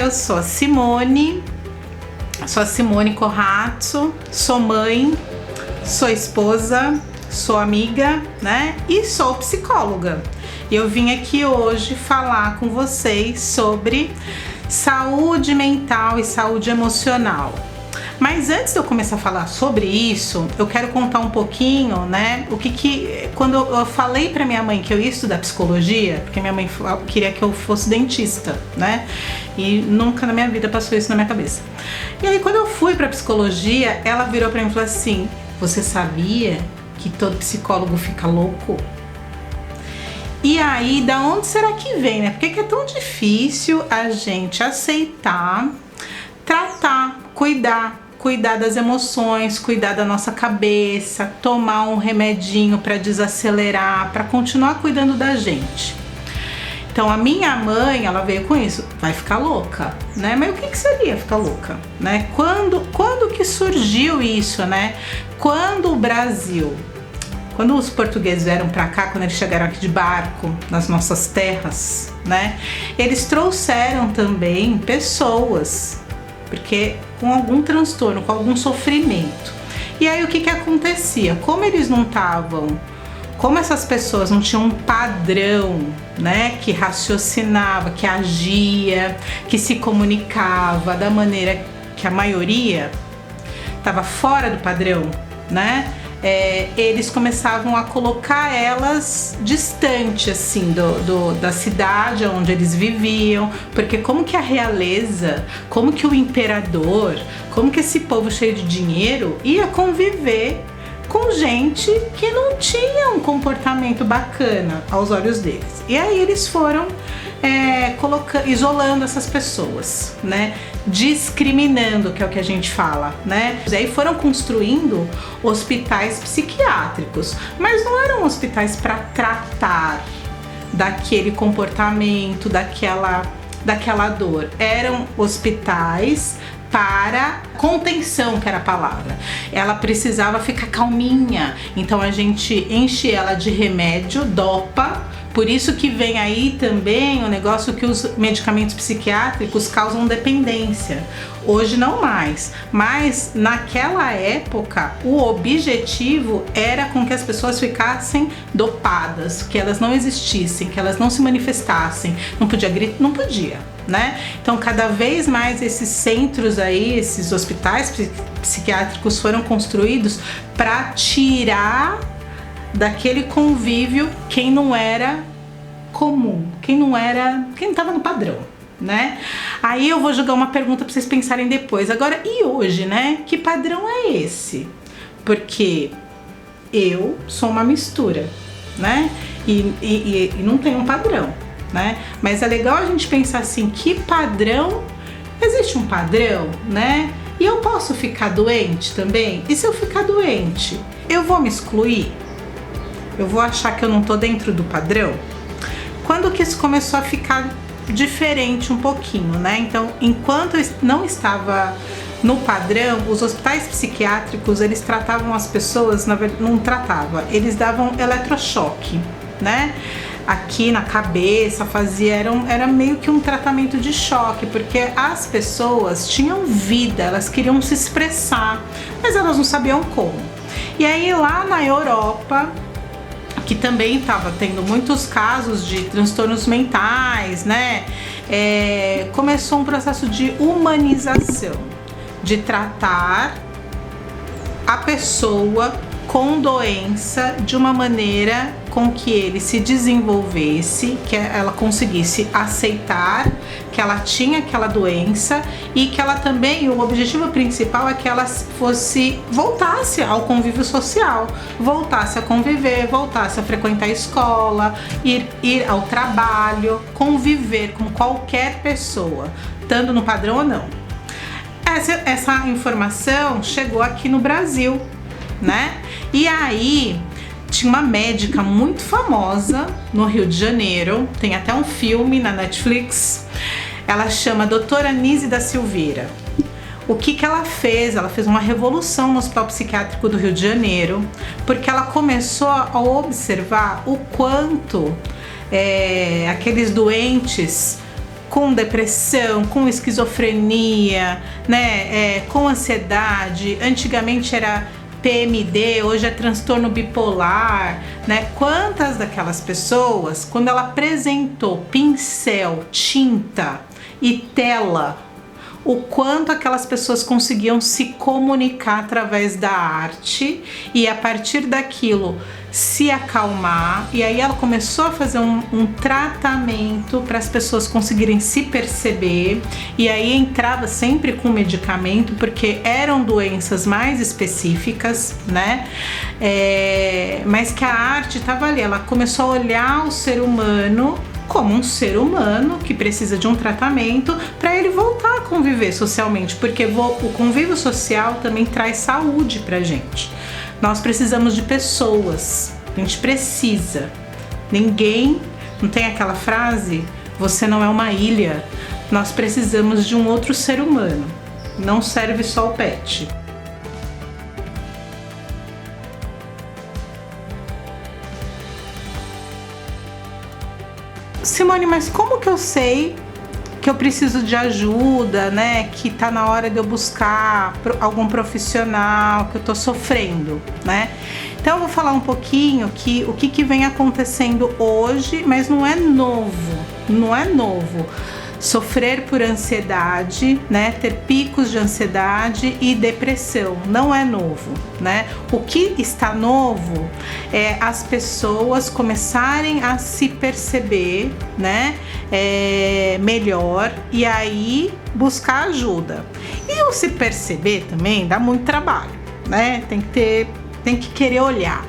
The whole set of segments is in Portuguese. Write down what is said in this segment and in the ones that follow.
eu sou a Simone Corrazzo, sou mãe, sou esposa, sou amiga, né? E sou psicóloga. E eu vim aqui hoje falar com vocês sobre saúde mental e saúde emocional. Mas antes de eu começar a falar sobre isso, eu quero contar um pouquinho, né, quando eu falei pra minha mãe que eu ia estudar psicologia, porque minha mãe queria que eu fosse dentista, né, e nunca na minha vida passou isso na minha cabeça. E aí quando eu fui pra psicologia, ela virou pra mim e falou assim: você sabia que todo psicólogo fica louco? E aí, da onde será que vem, né? Por que é tão difícil a gente aceitar, tratar, cuidar das emoções, cuidar da nossa cabeça, tomar um remedinho para desacelerar, para continuar cuidando da gente? Então a minha mãe, ela veio com isso, vai ficar louca, né? Mas o que seria ficar louca, né? Quando que surgiu isso, né? Quando os portugueses vieram para cá, quando eles chegaram aqui de barco, nas nossas terras, né? Eles trouxeram também pessoas, porque com algum transtorno, com algum sofrimento. E aí o que acontecia? Como essas pessoas não tinham um padrão, né, que raciocinava, que agia, que se comunicava da maneira que a maioria estava fora do padrão, né? Eles começavam a colocar elas distante, assim, da cidade onde eles viviam, porque como que a realeza, como que o imperador, como que esse povo cheio de dinheiro ia conviver com gente que não tinha um comportamento bacana aos olhos deles. E aí eles foram isolando essas pessoas, né? Discriminando, que é o que a gente fala, né? E aí foram construindo hospitais psiquiátricos, mas não eram hospitais para tratar daquele comportamento, daquela dor. Eram hospitais para contenção, que era a palavra. Ela precisava ficar calminha, então a gente enche ela de remédio, dopa. Por isso que vem aí também o negócio que os medicamentos psiquiátricos causam dependência. Hoje não mais, mas naquela época o objetivo era com que as pessoas ficassem dopadas, que elas não existissem, que elas não se manifestassem. Não podia gritar, não podia, né? Então cada vez mais esses centros aí, esses hospitais psiquiátricos foram construídos para tirar daquele convívio quem não era comum, quem não estava no padrão, né? Aí eu vou jogar uma pergunta para vocês pensarem depois. Agora, e hoje, né? Que padrão é esse? Porque eu sou uma mistura, né? E não tem um padrão, né? Mas é legal a gente pensar assim, que padrão? Existe um padrão, né? E eu posso ficar doente também? E se eu ficar doente, eu vou me excluir? Eu vou achar que eu não tô dentro do padrão? Quando que isso começou a ficar diferente um pouquinho, né? Então, enquanto eu não estava no padrão, os hospitais psiquiátricos, eles tratavam as pessoas, na verdade, não tratava, eles davam eletrochoque, né? Aqui na cabeça, era meio que um tratamento de choque, porque as pessoas tinham vida, elas queriam se expressar, mas elas não sabiam como. E aí lá na Europa, que também estava tendo muitos casos de transtornos mentais, né? Começou um processo de humanização, de tratar a pessoa com doença de uma maneira com que ele se desenvolvesse, que ela conseguisse aceitar que ela tinha aquela doença e que ela também, o objetivo principal é que ela voltasse ao convívio social, voltasse a conviver, voltasse a frequentar a escola, ir ao trabalho, conviver com qualquer pessoa, estando no padrão ou não. Essa informação chegou aqui no Brasil, né? E aí tinha uma médica muito famosa no Rio de Janeiro, tem até um filme na Netflix. Ela chama Doutora Anísia da Silveira. O que ela fez? Ela fez uma revolução no Hospital Psiquiátrico do Rio de Janeiro, porque ela começou a observar o quanto aqueles doentes com depressão, com esquizofrenia, né, com ansiedade. Antigamente era PMD, hoje é transtorno bipolar, né? Quantas daquelas pessoas, quando ela apresentou pincel, tinta e tela, o quanto aquelas pessoas conseguiam se comunicar através da arte e a partir daquilo se acalmar. E aí ela começou a fazer um tratamento para as pessoas conseguirem se perceber, e aí entrava sempre com medicamento, porque eram doenças mais específicas, né? Mas que a arte estava ali, ela começou a olhar o ser humano como um ser humano que precisa de um tratamento para ele voltar a conviver socialmente, porque o convívio social também traz saúde pra gente. Nós precisamos de pessoas, a gente precisa. Ninguém, não tem aquela frase, você não é uma ilha, nós precisamos de um outro ser humano, não serve só o pet. Simone, mas como que eu sei que eu preciso de ajuda, né? Que tá na hora de eu buscar algum profissional, que eu tô sofrendo, né? Então eu vou falar um pouquinho o que vem acontecendo hoje, mas não é novo, não é novo. Sofrer por ansiedade, né? Ter picos de ansiedade e depressão, não é novo, né? O que está novo é as pessoas começarem a se perceber, né? Melhor, e aí buscar ajuda. E o se perceber também dá muito trabalho, né? Tem que querer olhar.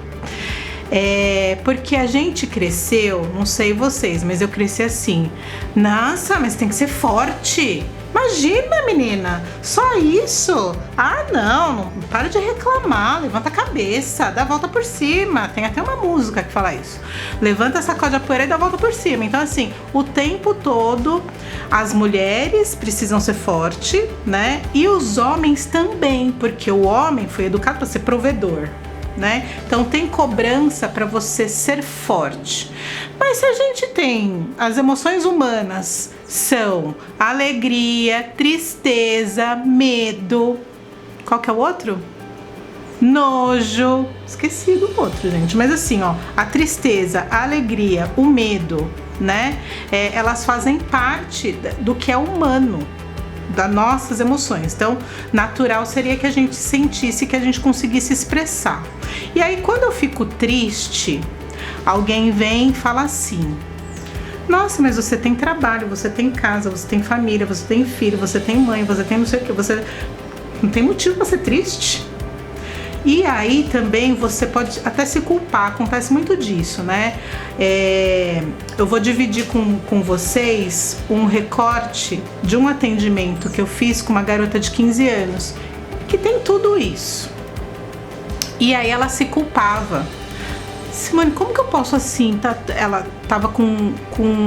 Porque a gente cresceu, não sei vocês, mas eu cresci assim. Nossa, mas tem que ser forte. Imagina, menina, só isso? Ah, não, para de reclamar, levanta a cabeça, dá a volta por cima. Tem até uma música que fala isso. Levanta, sacode a poeira e dá a volta por cima. Então, assim, o tempo todo as mulheres precisam ser fortes, né? E os homens também, porque o homem foi educado para ser provedor, né? Então tem cobrança para você ser forte. Mas se a gente tem as emoções humanas, são alegria, tristeza, medo, qual que é o outro? Nojo, esqueci do outro, gente, mas assim, ó, a tristeza, a alegria, o medo, né? Elas fazem parte do que é humano, das nossas emoções. Então, natural seria que a gente sentisse, que a gente conseguisse expressar. E aí, quando eu fico triste, alguém vem e fala assim: nossa, mas você tem trabalho, você tem casa, você tem família, você tem filho, você tem mãe, você tem não sei o que, você não tem motivo para ser triste. E aí também você pode até se culpar, acontece muito disso, né? Eu vou dividir com vocês um recorte de um atendimento que eu fiz com uma garota de 15 anos, que tem tudo isso. E aí ela se culpava. Simone, como que eu posso assim? Ela tava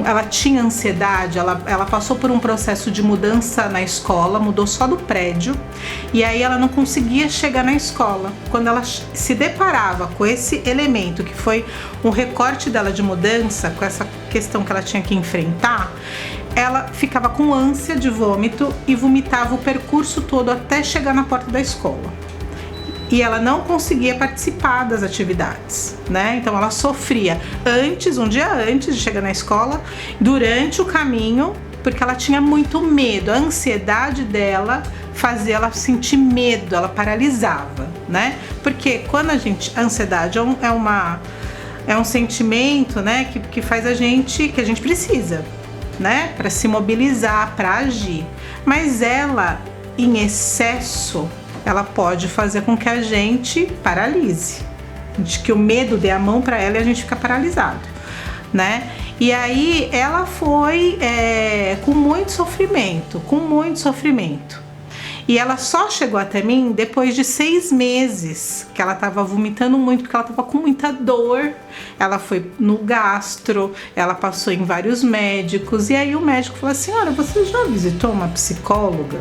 ela tinha ansiedade, ela passou por um processo de mudança na escola, mudou só do prédio, e aí ela não conseguia chegar na escola. Quando ela se deparava com esse elemento, que foi um recorte dela de mudança, com essa questão que ela tinha que enfrentar, ela ficava com ânsia de vômito e vomitava o percurso todo até chegar na porta da escola. E ela não conseguia participar das atividades, né? Então ela sofria um dia antes de chegar na escola, durante o caminho, porque ela tinha muito medo. A ansiedade dela fazia ela sentir medo, ela paralisava, né? Porque quando a ansiedade é um sentimento, né, que faz que a gente precisa, né, para se mobilizar, para agir. Mas ela, em excesso, ela pode fazer com que a gente paralise, que o medo dê a mão para ela e a gente fica paralisado, né? E aí ela foi com muito sofrimento. E ela só chegou até mim depois de 6 meses, que ela tava vomitando muito, porque ela tava com muita dor. Ela foi no gastro, ela passou em vários médicos, e aí o médico falou assim: senhora, você já visitou uma psicóloga,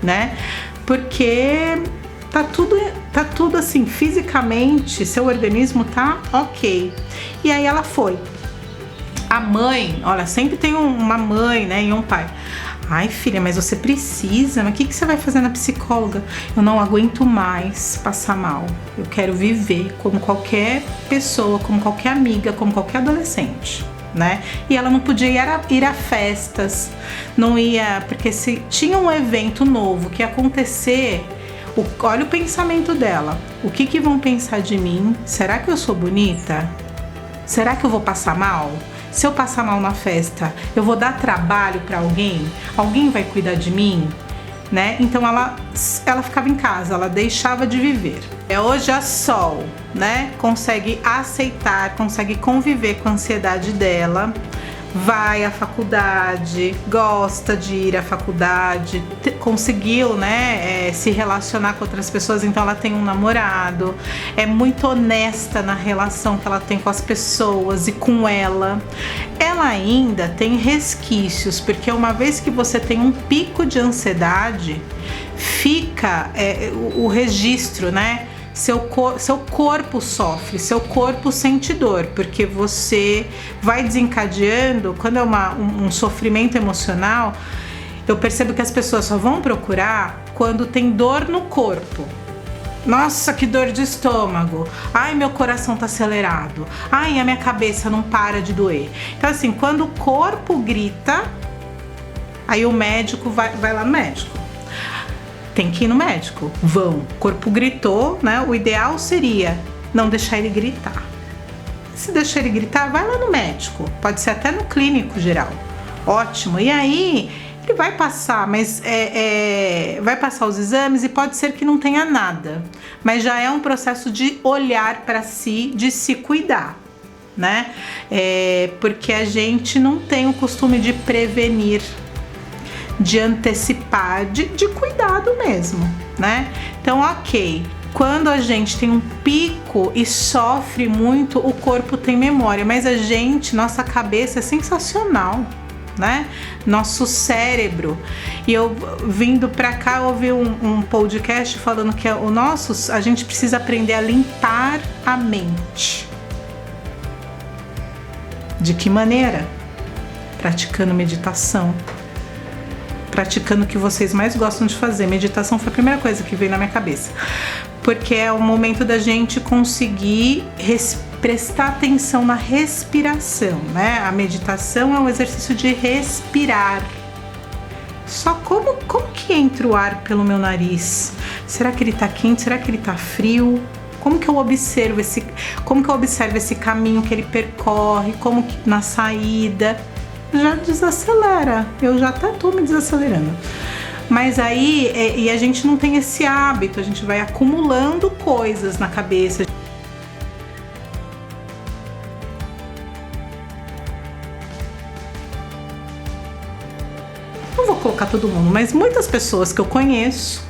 né? Porque tá tudo assim, fisicamente, seu organismo tá ok. E aí ela foi. A mãe, olha, sempre tem uma mãe, né, e um pai. Ai, filha, mas você precisa, mas o que você vai fazer na psicóloga? Eu não aguento mais passar mal. Eu quero viver como qualquer pessoa, como qualquer amiga, como qualquer adolescente, né? E ela não podia ir a festas, não ia, porque se tinha um evento novo que ia acontecer, olha o pensamento dela. O que vão pensar de mim? Será que eu sou bonita? Será que eu vou passar mal? Se eu passar mal na festa, eu vou dar trabalho para alguém? Alguém vai cuidar de mim? Né? Então ela ficava em casa, ela deixava de viver. Hoje a Sol, né, consegue aceitar, consegue conviver com a ansiedade dela, vai à faculdade, gosta de ir à faculdade, conseguiu, né, se relacionar com outras pessoas, então ela tem um namorado, é muito honesta na relação que ela tem com as pessoas e com ela. Ela ainda tem resquícios, porque uma vez que você tem um pico de ansiedade, fica o registro, né? Seu corpo sofre, seu corpo sente dor, porque você vai desencadeando. Quando é um sofrimento emocional, eu percebo que as pessoas só vão procurar quando tem dor no corpo. Nossa, que dor de estômago. Ai, meu coração tá acelerado. Ai, a minha cabeça não para de doer. Então, assim, quando o corpo grita, aí o médico vai lá no médico. Tem que ir no médico. Vão. O corpo gritou, né? O ideal seria não deixar ele gritar. Se deixar ele gritar, vai lá no médico. Pode ser até no clínico geral. Ótimo. E aí, ele vai passar, mas vai passar os exames e pode ser que não tenha nada. Mas já é um processo de olhar para si, de se cuidar, né? Porque a gente não tem o costume de prevenir, de antecipar, de cuidado mesmo, né? Então, ok, quando a gente tem um pico e sofre muito, o corpo tem memória, mas nossa cabeça é sensacional, né? Nosso cérebro. E eu vindo pra cá, eu ouvi um podcast falando que a gente precisa aprender a limpar a mente. De que maneira? Praticando meditação. Praticando o que vocês mais gostam de fazer. Meditação foi a primeira coisa que veio na minha cabeça, porque é o momento da gente conseguir prestar atenção na respiração, né? A meditação é um exercício de respirar. Só como que entra o ar pelo meu nariz? Será que ele tá quente? Será que ele tá frio? Como que eu observo esse caminho que ele percorre? Como que na saída já desacelera, eu já até tô me desacelerando. Mas aí, e a gente não tem esse hábito, a gente vai acumulando coisas na cabeça. Não vou colocar todo mundo, mas muitas pessoas que eu conheço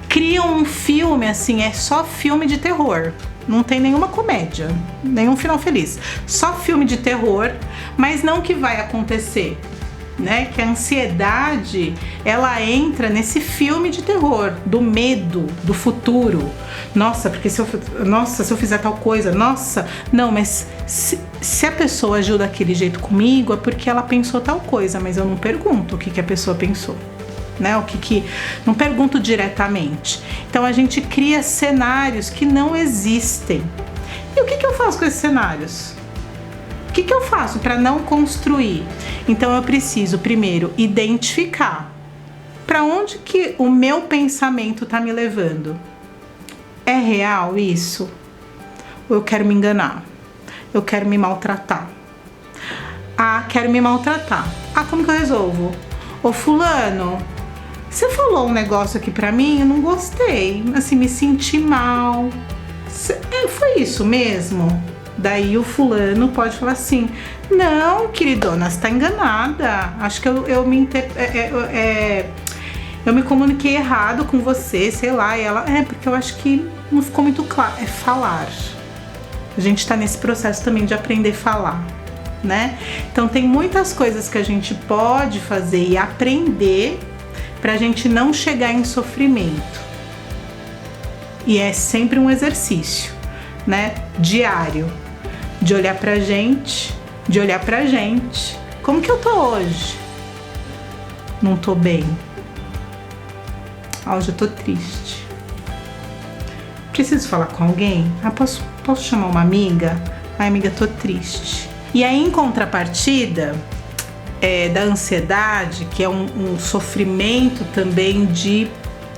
criam um filme assim, é só filme de terror. Não tem nenhuma comédia, nenhum final feliz. Só filme de terror, mas não que vai acontecer, né? Que a ansiedade, ela entra nesse filme de terror, do medo, do futuro. Nossa, porque se eu fizer tal coisa, nossa, não, mas se a pessoa agiu daquele jeito comigo, é porque ela pensou tal coisa, mas eu não pergunto o que a pessoa pensou. Né? Não pergunto diretamente. Então a gente cria cenários que não existem. E o que eu faço com esses cenários? O que eu faço para não construir? Então eu preciso primeiro identificar para onde que o meu pensamento está me levando. É real isso? Ou eu quero me enganar? Eu quero me maltratar? Ah, quero me maltratar. Ah, como que eu resolvo? Ô fulano, você falou um negócio aqui pra mim, eu não gostei, assim, me senti mal. Foi isso mesmo? Daí o fulano pode falar assim: não, queridona, você tá enganada. Acho que eu me comuniquei errado com você, sei lá. E ela, porque eu acho que não ficou muito claro. É falar. A gente tá nesse processo também de aprender a falar, né? Então tem muitas coisas que a gente pode fazer e aprender pra gente não chegar em sofrimento. E é sempre um exercício, né? Diário, de olhar pra gente de olhar pra gente. Como que eu tô hoje? Não tô bem. Hoje eu tô triste. Preciso falar com alguém? Posso chamar uma amiga? Ai, amiga, tô triste. E aí, em contrapartida da ansiedade, que é um sofrimento também de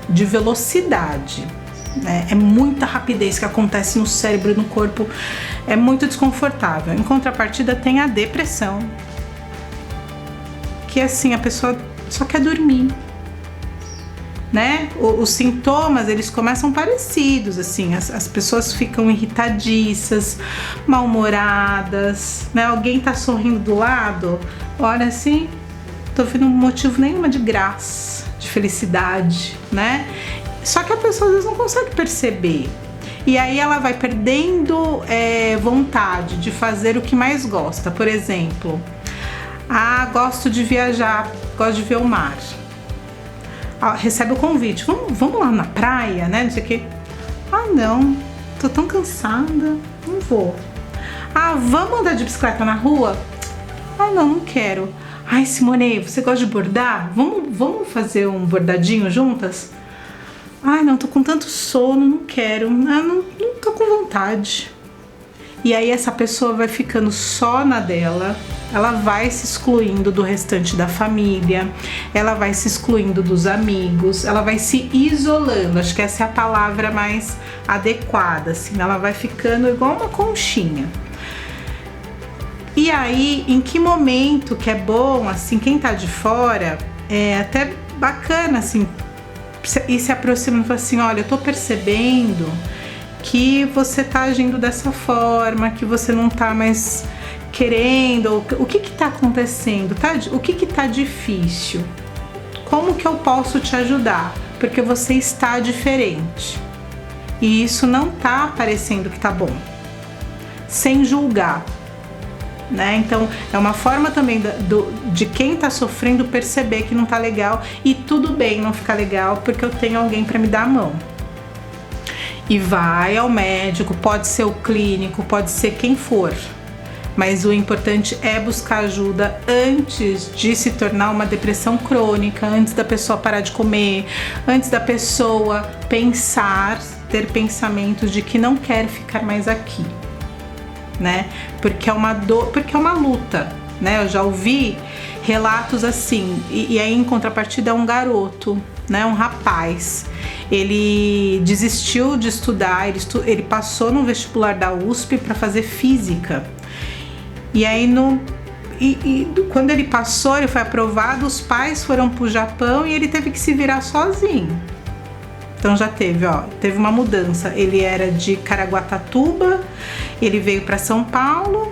velocidade, né? É muita rapidez que acontece no cérebro e no corpo, é muito desconfortável. Em contrapartida, tem a depressão, que assim, a pessoa só quer dormir, né? Os sintomas, eles começam parecidos, assim, as pessoas ficam irritadiças, mal-humoradas, né? Alguém tá sorrindo do lado, olha assim, tô vendo motivo nenhuma de graça, de felicidade, né? Só que a pessoa às vezes não consegue perceber. E aí ela vai perdendo vontade de fazer o que mais gosta. Por exemplo, gosto de viajar, gosto de ver o mar. Recebe o convite, vamos lá na praia, né? Não sei o quê. Não, tô tão cansada, não vou. Vamos andar de bicicleta na rua? Não quero. Simone, você gosta de bordar? Vamos fazer um bordadinho juntas? Não, tô com tanto sono, não quero. Não tô com vontade. E aí essa pessoa vai ficando só na dela, ela vai se excluindo do restante da família, ela vai se excluindo dos amigos, ela vai se isolando, acho que essa é a palavra mais adequada, assim, ela vai ficando igual uma conchinha. E aí, em que momento que é bom, assim, quem tá de fora, é até bacana, assim, ir se aproximando e falar assim, olha, eu tô percebendo que você tá agindo dessa forma, que você não tá mais querendo, o que tá acontecendo, o que tá difícil, como que eu posso te ajudar, porque você está diferente e isso não tá parecendo que tá bom, sem julgar, né? Então é uma forma também de quem tá sofrendo perceber que não tá legal e tudo bem não ficar legal porque eu tenho alguém para me dar a mão. E vai ao médico, pode ser o clínico, pode ser quem for, mas o importante é buscar ajuda antes de se tornar uma depressão crônica, antes da pessoa parar de comer, antes da pessoa ter pensamentos de que não quer ficar mais aqui, né? Porque é uma dor, porque é uma luta, né? Eu já ouvi relatos assim, e aí em contrapartida é um garoto, né? Um rapaz. Ele desistiu de estudar, ele passou no vestibular da USP para fazer física. E aí, quando ele passou, ele foi aprovado, os pais foram pro Japão e ele teve que se virar sozinho. Então já teve uma mudança. Ele era de Caraguatatuba, ele veio para São Paulo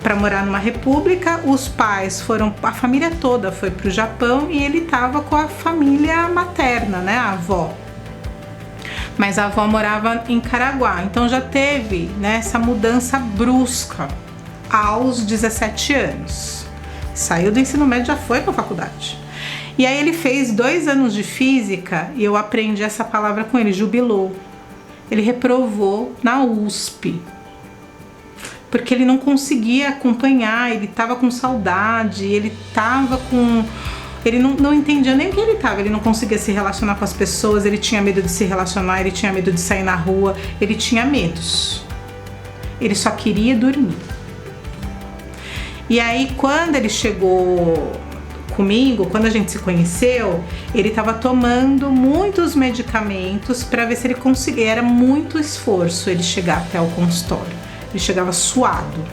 para morar numa república, os pais a família toda foi pro Japão e ele tava com a família materna, né, a avó. Mas a avó morava em Caraguá, então já teve, né, essa mudança brusca aos 17 anos. Saiu do ensino médio, já foi pra faculdade. E aí ele fez 2 anos de física e eu aprendi essa palavra com ele, jubilou. Ele reprovou na USP. Porque ele não conseguia acompanhar, ele tava com saudade, ele não entendia nem o que ele não conseguia se relacionar com as pessoas, ele tinha medo de se relacionar, ele tinha medo de sair na rua, ele tinha medos. Ele só queria dormir. E aí, quando ele chegou comigo, quando a gente se conheceu, ele estava tomando muitos medicamentos para ver se ele conseguia. Era muito esforço ele chegar até o consultório. Ele chegava suado,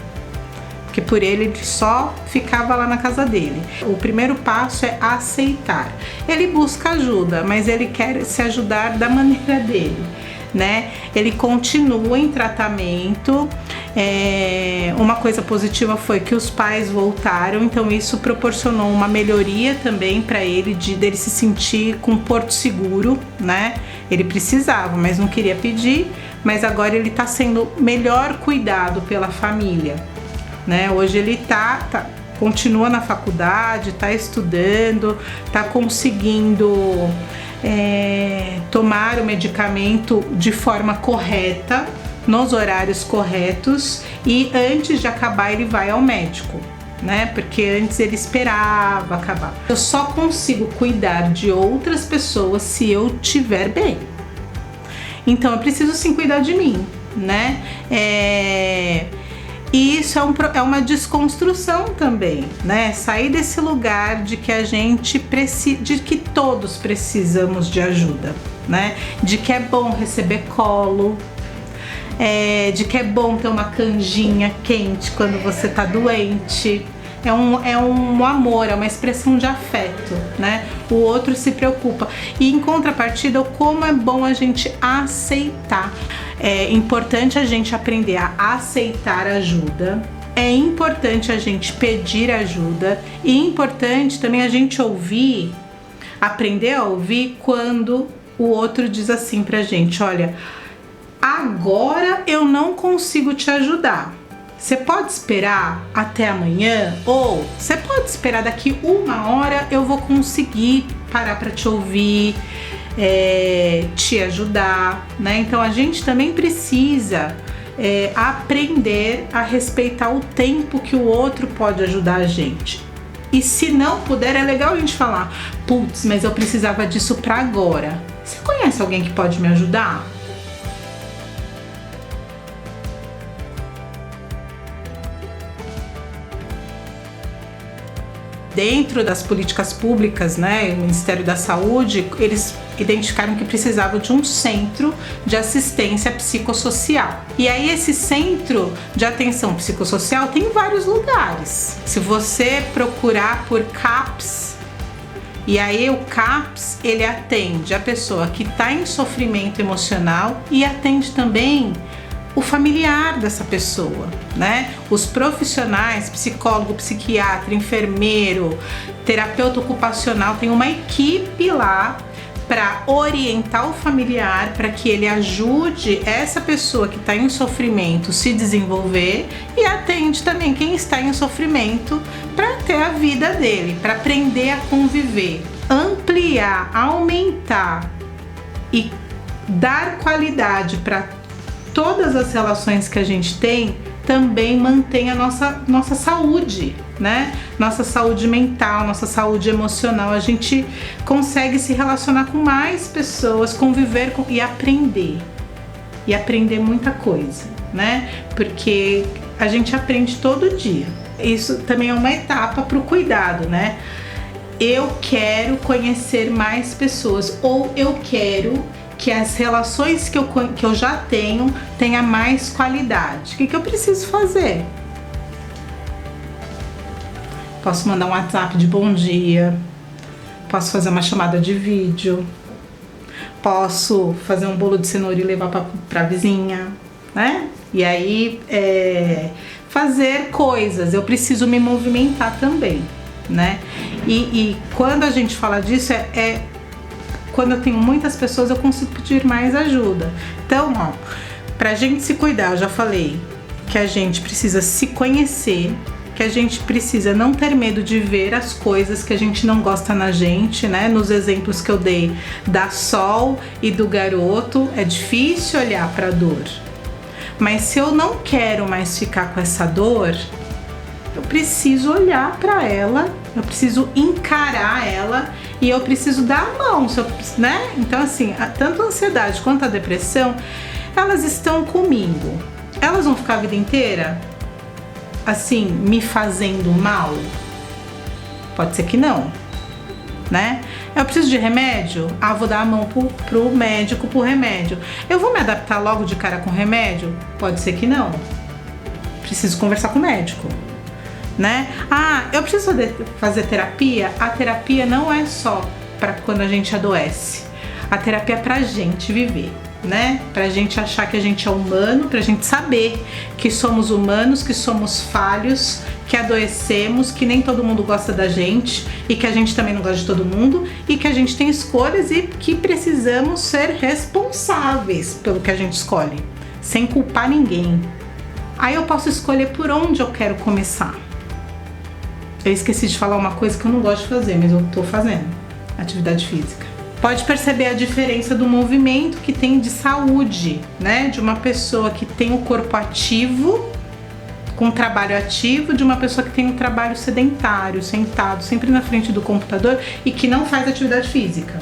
porque por ele só ficava lá na casa dele. O primeiro passo é aceitar. Ele busca ajuda, mas ele quer se ajudar da maneira dele, né? Ele continua em tratamento. Uma coisa positiva foi que os pais voltaram, então isso proporcionou uma melhoria também para ele, dele se sentir com um porto seguro, né? Ele precisava, mas não queria pedir, mas agora ele está sendo melhor cuidado pela família, né? Hoje ele continua na faculdade, está estudando, está conseguindo tomar o medicamento de forma correta, nos horários corretos e antes de acabar ele vai ao médico, né? Porque antes ele esperava acabar. Eu só consigo cuidar de outras pessoas se eu estiver bem. Então eu preciso sim cuidar de mim, né? E isso é uma desconstrução também, né? Sair desse lugar de que a gente precisa, de que todos precisamos de ajuda, né? De que é bom receber colo, de que é bom ter uma canjinha quente quando você tá doente. É um amor, é uma expressão de afeto, né? O outro se preocupa. E em contrapartida, como é bom a gente aceitar. É importante a gente aprender a aceitar ajuda. É importante a gente pedir ajuda. E é importante também a gente ouvir, aprender a ouvir quando o outro diz assim pra gente: olha, agora eu não consigo te ajudar. Você pode esperar até amanhã? Ou você pode esperar daqui 1 hora, eu vou conseguir parar para te ouvir, te ajudar, né? Então a gente também precisa aprender a respeitar o tempo que o outro pode ajudar a gente. E se não puder, é legal a gente falar: putz, mas eu precisava disso para agora. Você conhece alguém que pode me ajudar? Dentro das políticas públicas, né, o Ministério da Saúde, eles identificaram que precisavam de um centro de assistência psicossocial. E aí esse centro de atenção psicossocial tem em vários lugares. Se você procurar por CAPS, e aí o CAPS, ele atende a pessoa que está em sofrimento emocional e atende também o familiar dessa pessoa, né? Os profissionais, psicólogo, psiquiatra, enfermeiro, terapeuta ocupacional, tem uma equipe lá para orientar o familiar, para que ele ajude essa pessoa que está em sofrimento se desenvolver, e atende também quem está em sofrimento para ter a vida dele, para aprender a conviver, ampliar, aumentar e dar qualidade para todas as relações que a gente tem. Também mantém a nossa saúde, né? Nossa saúde mental, nossa saúde emocional. A gente consegue se relacionar com mais pessoas, conviver e aprender. E aprender muita coisa, né? Porque a gente aprende todo dia. Isso também é uma etapa para o cuidado, né? Eu quero conhecer mais pessoas, ou eu quero que as relações que eu já tenha mais qualidade. O que eu preciso fazer? Posso mandar um WhatsApp de bom dia, posso fazer uma chamada de vídeo, posso fazer um bolo de cenoura e levar para a vizinha, né? E aí fazer coisas. Eu preciso me movimentar também, né? E quando a gente fala disso, quando eu tenho muitas pessoas, eu consigo pedir mais ajuda. Então, ó, pra gente se cuidar, eu já falei que a gente precisa se conhecer, que a gente precisa não ter medo de ver as coisas que a gente não gosta na gente, né? Nos exemplos que eu dei da Sol e do garoto, é difícil olhar pra dor. Mas se eu não quero mais ficar com essa dor, eu preciso olhar pra ela, eu preciso encarar ela e eu preciso dar a mão, né? Então, assim, tanto a ansiedade quanto a depressão, elas estão comigo. Elas vão ficar a vida inteira, assim, me fazendo mal? Pode ser que não, né? Eu preciso de remédio? Vou dar a mão pro médico, pro remédio. Eu vou me adaptar logo de cara com o remédio? Pode ser que não. Preciso conversar com o médico, né? Eu preciso fazer terapia. A terapia não é só para quando a gente adoece. A terapia é pra gente viver, né? Pra gente achar que a gente é humano, pra gente saber que somos humanos, que somos falhos, que adoecemos, que nem todo mundo gosta da gente e que a gente também não gosta de todo mundo e que a gente tem escolhas e que precisamos ser responsáveis pelo que a gente escolhe, sem culpar ninguém. Aí eu posso escolher por onde eu quero começar. Eu esqueci de falar uma coisa que eu não gosto de fazer, mas eu tô fazendo: atividade física. Pode perceber a diferença do movimento que tem de saúde, né? De uma pessoa que tem o corpo ativo, com trabalho ativo, de uma pessoa que tem um trabalho sedentário, sentado, sempre na frente do computador e que não faz atividade física,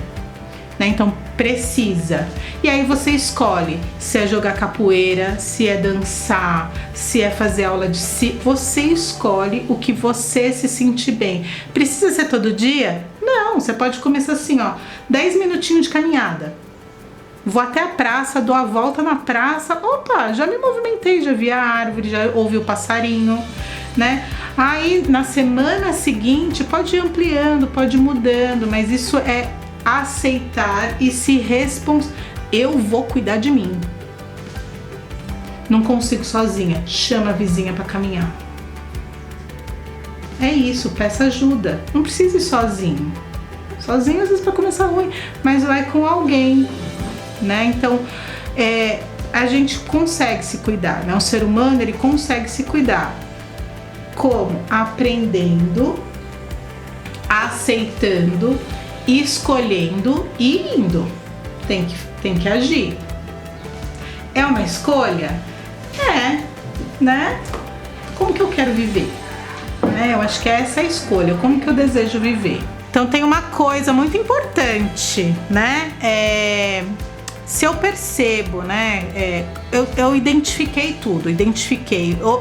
né? Então precisa. E aí você escolhe se é jogar capoeira, se é dançar, se é fazer aula de si. Você escolhe o que você se sentir bem. Precisa ser todo dia? Não, você pode começar assim, ó, 10 minutinhos de caminhada. Vou até a praça, dou a volta na praça, opa, já me movimentei, já vi a árvore, já ouvi o passarinho, né? Aí na semana seguinte pode ir ampliando, pode ir mudando, mas isso é aceitar e se responsabilizar. Eu vou cuidar de mim. Não consigo sozinha, chama a vizinha para caminhar. É isso, peça ajuda. Não precisa ir sozinho. Sozinho às vezes para começar ruim, mas vai com alguém, né? Então, a gente consegue se cuidar, né? O ser humano, ele consegue se cuidar. Como? Aprendendo, aceitando, escolhendo e indo. Tem que agir. É uma escolha? É, né? Como que eu quero viver? Eu acho que é essa a escolha, como que eu desejo viver. Então tem uma coisa muito importante, né? Se eu percebo, né? Eu identifiquei tudo,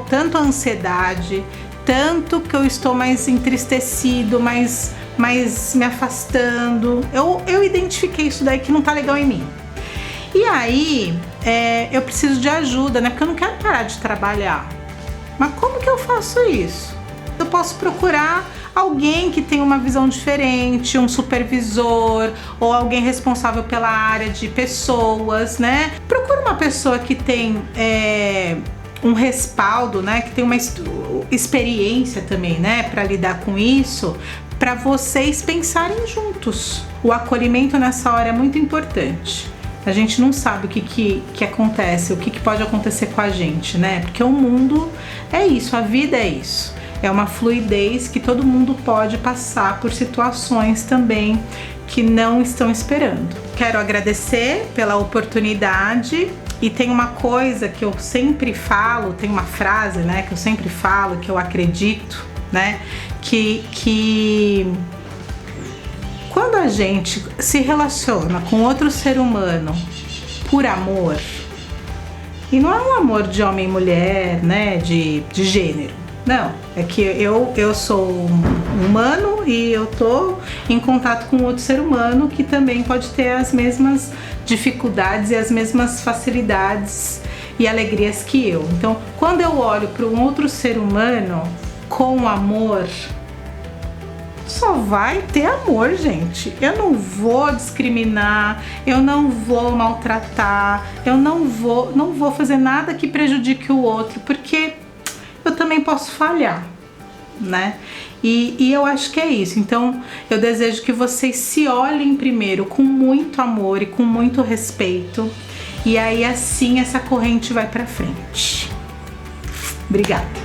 tanto a ansiedade, tanto que eu estou mais entristecido, mais me afastando. Eu identifiquei isso daí que não tá legal em mim. E aí, eu preciso de ajuda, né? Porque eu não quero parar de trabalhar. Mas como que eu faço isso? Eu posso procurar alguém que tenha uma visão diferente, um supervisor ou alguém responsável pela área de pessoas, né? Procura uma pessoa que tem um respaldo, né? Que tem uma experiência também, né? Para lidar com isso, para vocês pensarem juntos. O acolhimento nessa hora é muito importante. A gente não sabe o que acontece, o que pode acontecer com a gente, né? Porque o mundo é isso, a vida é isso. É uma fluidez que todo mundo pode passar por situações também que não estão esperando. Quero agradecer pela oportunidade e tem uma coisa que eu sempre falo, tem uma frase, né, que eu sempre falo, que eu acredito, né, que quando a gente se relaciona com outro ser humano por amor, e não é um amor de homem e mulher, né, de gênero, não, é que eu sou um humano e eu tô em contato com outro ser humano que também pode ter as mesmas dificuldades e as mesmas facilidades e alegrias que eu. Então, quando eu olho para um outro ser humano com amor, só vai ter amor, gente. Eu não vou discriminar, eu não vou maltratar, eu não vou fazer nada que prejudique o outro, porque eu também posso falhar, né? E eu acho que é isso. Então, eu desejo que vocês se olhem primeiro com muito amor e com muito respeito. E aí, assim, essa corrente vai pra frente. Obrigada.